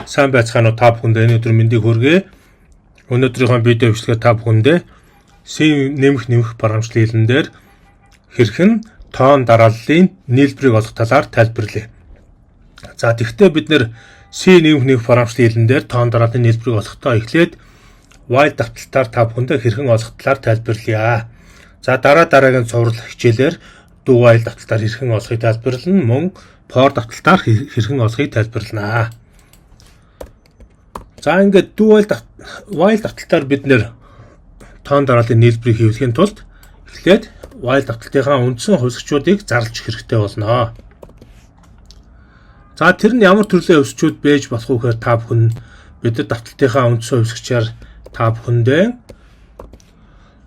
Сайн байцгаана уу та бүхэндээ энэ өдөр мэндийг хүргэе. Өнөөдрийнхөө видео бичлэгээ та бүхэндээ C нэмэх програмчлалын хэлэн дээр хэрхэн тоон дарааллын нийлбэрийг олох талаар тайлбарлая. За тэгвэл бид нэр C нэмэх програмчлалын хэлэн дээр тоон дарааллын нийлбэрийг олохдоо эхлээд while давталтаар та бүхэндээ хэрхэн олох талаар тайлбарлая. За дараагийн цуврал хичээлээр do while давталтаар хэрхэн олохыг тайлбарлана, мөн for давталтаар хэрхэн олохыг тайлбарлана. За ингээд do while давталтаар бид нэр тоон дарааллын нийлбэрийг хэвлэхийн тулд эхлээд while давталтынхаа үндсэн хувьсгчуудыг зарлж хэрэгтэй болно. За тэр нь ямар төрлийн хувьсгчуд байж болох вэ гэхээр та бүхэн бид нар давталтынхаа үндсэн хувьсгчаар та бүхэндээ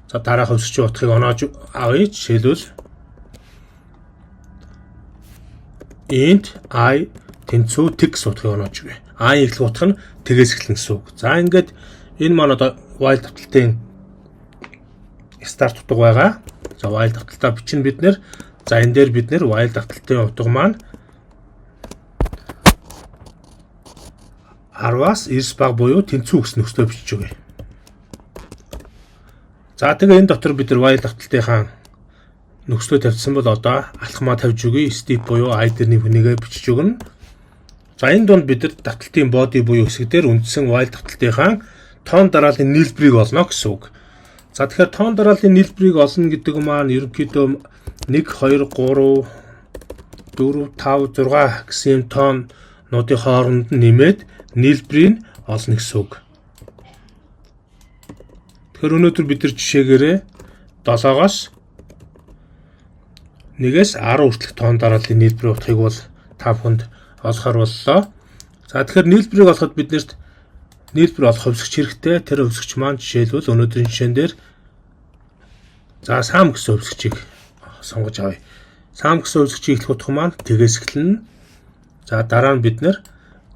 за дараах хувьсгчийн утгыг оноож авъя. Жишээлбэл int I тэнцүү text утгыг оноож өгье. I эхлэх утга нь тэгээс эхлэн гэсэн үг. За ингээд энэ маань одоо while давталтын start утга байгаа. За while давталтаа бичнэ бид нэр. За энэ дээр бид нэр while давталтын утга маань 10-аас 90 баг буюу тэнцүү гэсэн нөхцөлөөр бичиж өгье. За тэгээ энэ дотор бид нар while давталтынхаа нөхцөлөө тавьсан бол одоо алхмаа тавьж өгье. Step буюу I дээр нэг хүнийгээ бичиж өгнө. За энэ донд бид нар давталтын body буюу хэсэг дээр үндсэн while давталтынхаа тоон дарааллын нийлбэрийг олно гэсэн үг. За тэгэхээр тоон дарааллын нийлбэрийг олно гэдэг маань ерөнхийдөө 1, 2, 3, 4, 5, 6 гэсэн тоонуудын хооронд нэмээд нийлбэрийг олно гэсэн үг. Тэгэхээр өнөөдөр бид нар жишээгээрээ 7-оос 1-ээс 10 хүртэлх тоон дарааллын нийлбэрийн утгыг бол та бүхэнд олохоор боллоо. За тэгэхээр нийлбэрийг олоход биднэрт нийлбэр олох хувьсгч хэрэгтэй. Тэр хувьсгч маань жишээлбэл өнөөдрийн жишээн дээр за сам гэсэн хувьсгчийг сонгож авъя. Сам гэсэн хувьсгчийн эхлэх утга маань тэгээс эхэлнэ. За дараа нь бид нэр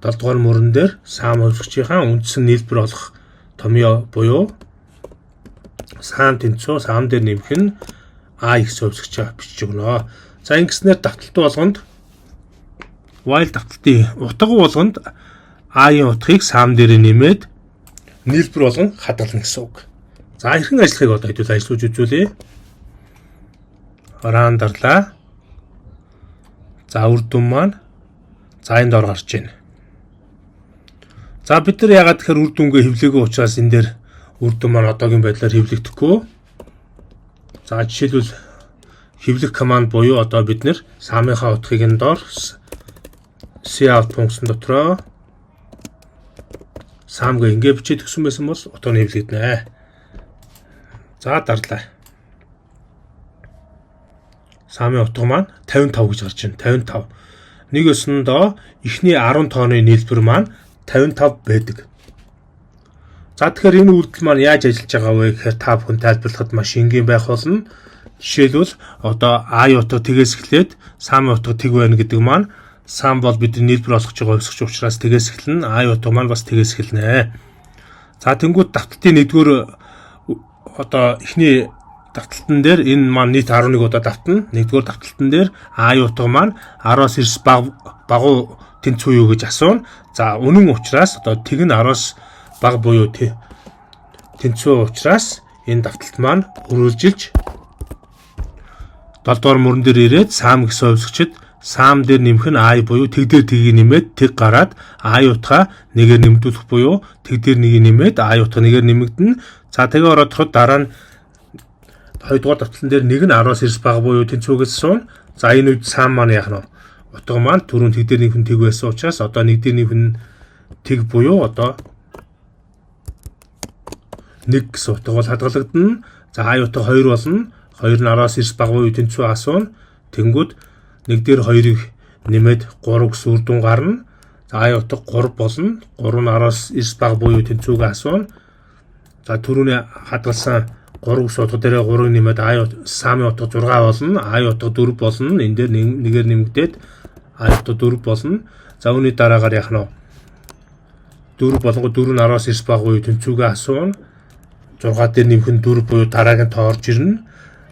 7 дугаар мөрөн дээр сам хувьсгчийнхаа үндсэн нийлбэр олох томьёо буюу сам тэнцүү сам дээр нэмэх нь I гэсэн хувьсгчаа бичиж өгнө. За ингэснээр давталт болгонд while давталтын утга болгонд I-ийн утгыг сам дээр нэмээд нийлбэр болгон хадгална гэсэн үг. За хэрхэн ажиллахыг одоо хэдүүл ажиллаж үзүүлье. Run дарлаа. За үр дүн маань за энд ор гарч байна. За бид нар яагаад тэгэхээр үр дүнгээ хэвлээгүй учраас энэ дээр үр дүн маань одоогийн байдлаар хэвлэгдэхгүй. За жишээлбэл хэвлэх команд буюу одоо бид нэр самынхаа утгыг энэ доор cout функцэн дотроо самгаа ингэ бичиж өгсөн байсан бол утга нь хэвлэгдэнэ. За дарлаа. Самын утга маань 55 гэж гарч байна. 55. Нэг өсөндөө эхний 10 тооны нийлбэр маань 55 байдаг. За тэгэхээр энэ үйлдэл маань яаж ажиллаж байгаа вэ гэхээр та бүхэн тайлбарлахад маш энгийн байх болно. Жишээлбэл одоо I утга тэгээс эхлээд самын утга тэг байна гэдэг маань сам бол бидний нийлбэр олгож байгаа хувьсгч учраас тэгээс эхэлнэ. I утга маань бас тэгээс эхэлнэ. За тэнгууд давталтын нэгдүгээр одоо эхний давталтан дээр энэ маань нийт 11 удаа давтна. Нэгдүгээр давталтан дээр I утга маань 10-аас 90 багуу тэнцүү юу гэж асууна. За үнэн учраас одоо тэг нь 10-аас баг буюу тэнцүү учраас энэ давталт маань үргэлжилж 7 дугаар мөрөн дээр ирээд сам гэсэн хувьсгчид сам дээр нэмэх нь I буюу тэг дээр тгийг нэмээд тэг гараад I утгаа нэгээр нэмэгдүүлэх буюу тэг дээр нэгийг нэмээд I утга нэгээр нэмэгдэнэ. За тэгээ ороод дараа нь 2 дугаар давталтан дээр нэг нь 10-аас 90 баг буюу тэнцүүгээс суун. За энэ үед сам маань яах нь утга маань түрүүн тэг дээр нэмэх нь тэг байсан учраас одоо нэг дээр нэмэх нь тэг буюу одоо 1 гэсэн утга бол хадгалагдана. За I утга 2 болно. 2 нь 10-аас 90 баг буюу тэнцүү асуун. Тэнгүүд 1 дээр 2-ыг нэмээд 3 гэсэн үр дүн гарна. За I утга 3 болно. 3 нь 10-аас 90 баг буюу тэнцүүг асуун. За түрүүний хадгалсан 3 гэсэн утга дээр 3-ыг нэмээд самын утга 6 болно. I утга 4 болно. Энэ дээр нэгээр нэмэгдээд I утга 4 болно. За үүний дараагаар яах нь 4 болонго 4 нь 10-аас 90 баг буюу тэнцүүгээ асуун. 6 дээр нэмэх нь 4 буюу дараагийн тоо орж ирнэ.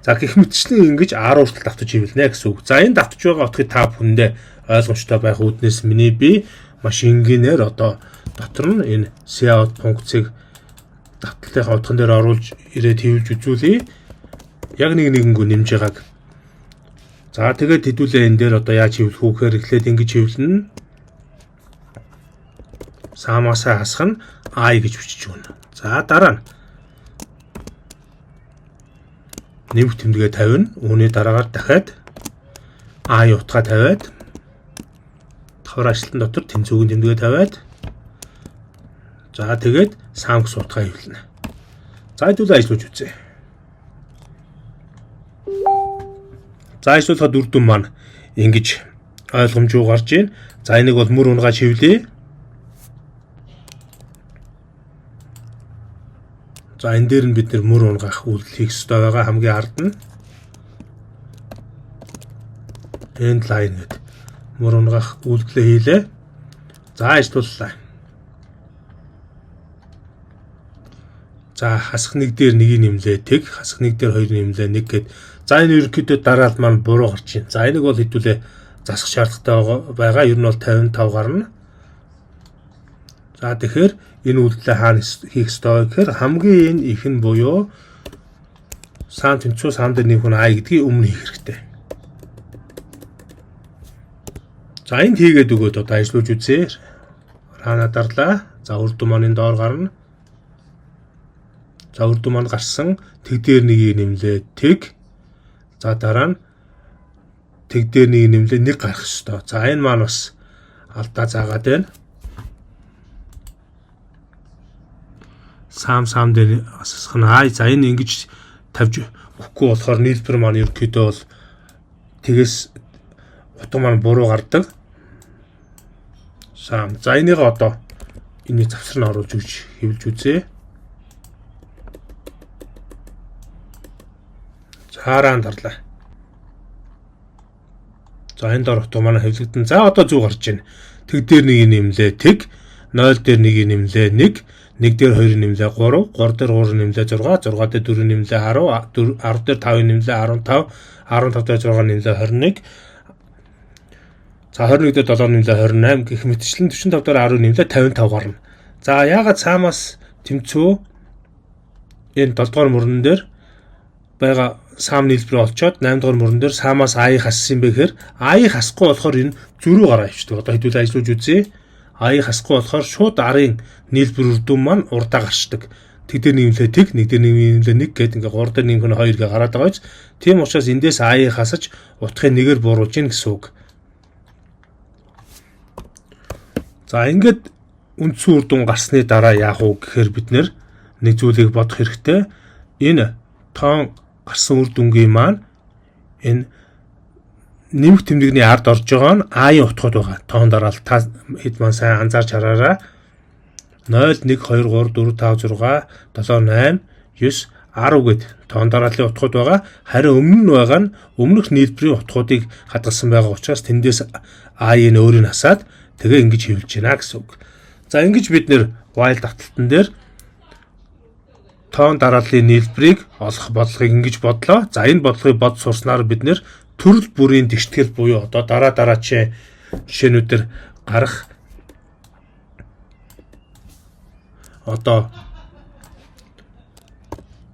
За гэх мэтчлэн ингэж 10 хүртэл давтаж хэвлэнэ гэсэн үг. За энэ давтаж байгаа утгыг та бүхэндээ ойлгомжтой байх үүднээс миний би маш энгийнээр одоо дотор нь энэ cout функцийг давталтынхаа утган дээр оруулж ирээд хэвлж үзүүлье. Яг нэгэнгүй нэмж байгааг. За тэгээд хэдүүлээ энэ дээр одоо яаж хэвлэх вэ гэхээр эхлээд ингэж хэвлэнэ. Самаасаа хасах нь I гэж бичиж өгнө. За дараа нь нэмэх тэмдэгээ тавина. Үүний дараагаар дахиад I утгаа тавиад давхар ажилтан дотор тэнцвүүгийн тэмдэгээ тавиад за тэгээд сам гэсэн утгаа хэвлэнэ. За хэдүүлээ ажиллаж үзье. За ажиллахад үр дүн маань ингэж ойлгомжгүй гарч ийн. За энийг бол мөр унгаж хэвлэе. За энэ дээр нь бид нэр мөр унгаах үйлдэл хийх ёстой байгаа хамгийн ард нь end line гэдэг мөр унгаах үйлдэлээ хийлээ. За ажиллууллаа. За хасах нэг дээр нэгийг нэмлээ тэг, хасах нэг дээр хоёр нэмлээ нэг гэд. За энэ ерөнхийдөө дараалал маань буруу гарч ийн. За энийг бол хэдүүлээ засах шаардлагатай байгаа. Ер нь бол 55 гарна. За тэгэхээр энэ үйлдэлээ хаана хийх ёстой гэхээр хамгийн энэ их нь буюу сан тэнцүү сан дээр нэмэх нь I гэдгийг өмнө хийх хэрэгтэй. За энд хийгээд өгөөд одоо ажиллаж үзье. Рана дарлаа. За үр дүн маань доор гарна. За үр дүн маань гарсан. Тэг дээр нэгийг нэмлээ тэг. За дараа нь тэг дээр нэгийг нэмлээ нэг гарах ёстой. За энэ маань бас алдаа заагаад байна. Сам дээр асах нь I. За энэ ингэж тавьж өгөхгүй болохоор нийлбэр маань ерөнхийдөө бол тэгээс утга маань буруу гардаг. Сам. За энийг одоо энийг завсар нь оруулж өгч хэвлэж үзье. Харaan дарлаа. За энэ дор утга маань хэвлэгдэн. За одоо зүг гарч байна. Тэг дээр нэг нэмлээ тэг, 0 дээр нэг нэмлээ 1, 1 дээр 2 нэмлээ 3, 3 дээр 3 нэмлээ 6, 6 дээр 4 нэмлээ 10, 10 дээр 5 нэмлээ 15, 15 дээр 6 нэмлээ 21. За 21 дээр 7 нэмлээ 28 гэх мэтчлэн 45 дээр 10 нэмлээ 55 гарна. За яагаад цаамаас тэмцүү энэ 7 дугаар мөрөн дээр байгаа сам нийлбэр олцоод 8 дугаар мөрөн дээр саамаас I хассан бэ гэхээр I хасахгүй болохоор энэ зөрүү гараа ивчдэг. Одоо хэдүүл ажиллаж үзье. I хасахгүй болохоор шууд арын нийлбэр үр дүн маань урдаа гарчдаг. Тэг дээр нэмлээ тэг, нэг дээр нэмлээ 1 гэдэг ингээ 3 дээр нэмэх нь 2 гэ гараад байгаа биз. Тийм учраас эндээс I хасаж утгыг нэгээр бууруулж гин гэсэн үг. За ингээд үндсэн үр дүн гарсны дараа яах вэ гэхээр бид нэг зүйлийг бодох хэрэгтэй. Энэ тоон гарсан үр дүнгийн маань энэ нэмэх тэмдэгний ард орж байгаа нь I утгууд байгаа. Тоон дараал та хэд маань сайн анзаарч хараарай. 0 1 2 3 4 5 6 7 8 9 10 гэд тоон дарааллын утгууд байгаа. Харин өмнө нь байгаа нь өмнөх нийлбэрийн утгуудыг хадгалсан байгаа учраас тэндээс I-ийн өөрийг хасаад тэгээ ингэж хэвлэж байна гэсэн үг. За ингэж бид нэр while давталтан дээр тоон дарааллын нийлбэрийг олох бодлогыг ингэж бодлоо. За энэ бодлогыг бод сурснаар бид нэр төрөл бүрийн тэгштгэл буюу одоо дараачийн жишээнүүдээр гарах одоо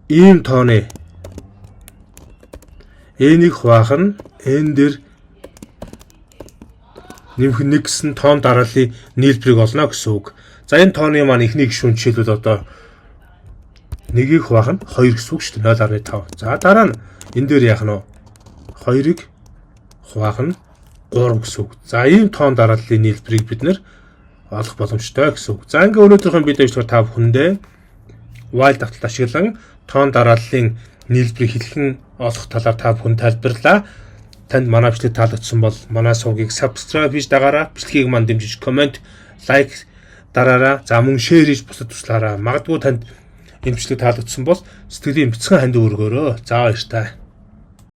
ийм тооны энийг хуваах нь энэ дээр нэмэх нэг гэсэн тоон дарааллын нийлбэрийг олно гэсэн үг. За энэ тооны маань эхний гишүүн жишээлбэл одоо нэгийг хуваах нь 2 гэсэн үг шүү дээ. 0.5. За дараа нь энэ дээр яах нь 2-ыг хуваах нь 3 гэсэн үг. За ийм тоон дарааллын нийлбэрийг бид нэр олох боломжтой гэсэн үг. За ингээ өнөөдрийн бид ажиллагаа та бүхэндээ while давталт ашиглан тоон дарааллын нийлбэрийг хэлхэн олох талаар та бүхэнд тайлбарлаа. Танд манай бичлэг таалагдсан бол манай сувгийг subscribe хийж дагаараа, бичлэгийг манд дэмжиж комент, лайк дараараа, за мөн share хийж бусад туслаараа. Магадгүй танд энэ бичлэг таалагдсан бол сэтгэлийн бяцхан ханд өргөөрөө. За баяр таа.